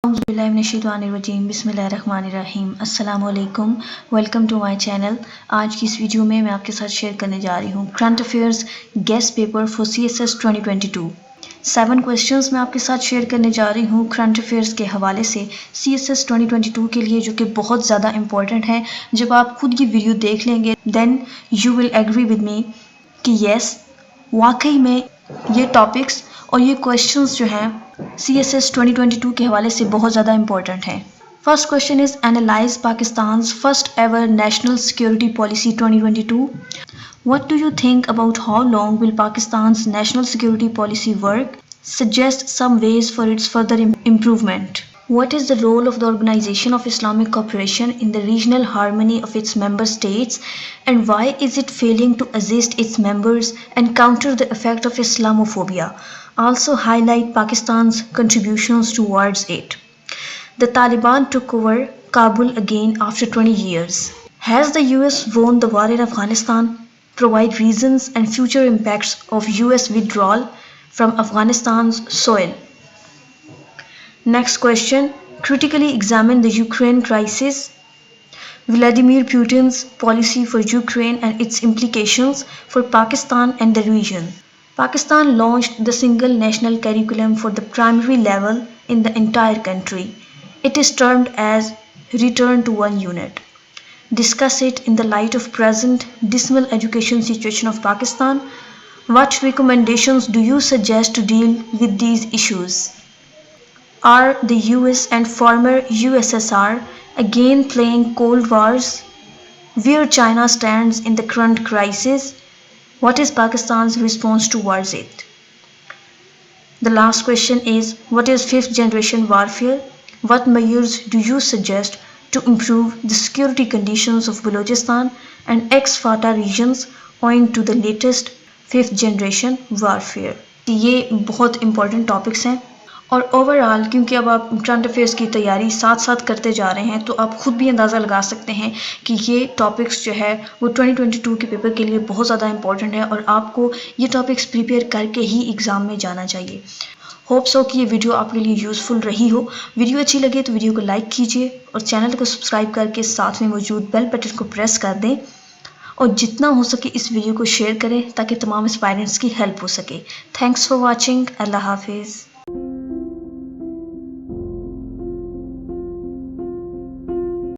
बिस्मिल्लाहिर्रहमानिर्रहीम अस्सलाम-ओ-अलैकुम। Welcome to my channel. आज की इस वीडियो में मैं आपके साथ शेयर करने जा रही हूँ current affairs guest paper for CSS 2022। 7 questions मैं आपके साथ शेयर करने जा रही हूँ करंट अफेयर्स के हवाले से CSS 2022 के लिए, जो कि बहुत ज़्यादा इंपॉर्टेंट है। जब आप खुद ये वीडियो देख लेंगे then you will agree with me कि यस, वाकई में ये टॉपिक्स और ये क्वेश्चंस जो हैं CSS 2022 के हवाले से बहुत ज़्यादा इंपॉर्टेंट हैं। First question is analyse Pakistan's first ever national security policy 2022। What do you think about how long will Pakistan's national security policy work? Suggest some ways for its further improvement. What is the role of the Organization of Islamic Cooperation in the regional harmony of its member states, and why is it failing to assist its members and counter the effect of Islamophobia? Also highlight Pakistan's contributions towards it. The Taliban took over Kabul again after 20 years. Has the US won the war in Afghanistan? Provide reasons and future impacts of US withdrawal from Afghanistan's soil. Next question. Critically examine the Ukraine crisis. Vladimir Putin's policy for Ukraine and its implications for Pakistan and the region. Pakistan launched the single national curriculum for the primary level in the entire country. It is termed as Return to One Unit. Discuss it in the light of present dismal education situation of Pakistan. What recommendations do you suggest to deal with these issues? Are the US and former USSR again playing Cold Wars? Where China stands in the current crisis? What is Pakistan's response towards it? The last question is, what is fifth generation warfare? What measures do you suggest to improve the security conditions of Balochistan and ex-FATA regions owing to the latest fifth generation warfare? ये बहुत important topics हैं और overall क्योंकि अब आप current affairs की तैयारी साथ साथ करते जा रहे हैं तो आप खुद भी अंदाज़ा लगा सकते हैं कि ये टॉपिक्स जो है वो 2022 के पेपर के लिए बहुत ज़्यादा इंपॉर्टेंट है और आपको ये टॉपिक्स प्रिपेयर करके ही एग्ज़ाम में जाना चाहिए। होप सो कि ये वीडियो आपके लिए यूज़फुल रही हो। वीडियो अच्छी लगे तो वीडियो को लाइक कीजिए और चैनल को सब्सक्राइब करके साथ में मौजूद बेल बटन को प्रेस कर दें और जितना हो सके इस वीडियो को शेयर करें ताकि तमाम एस्पायरेंट्स की हेल्प हो सके। Thanks for watching. अल्लाह हाफिज़।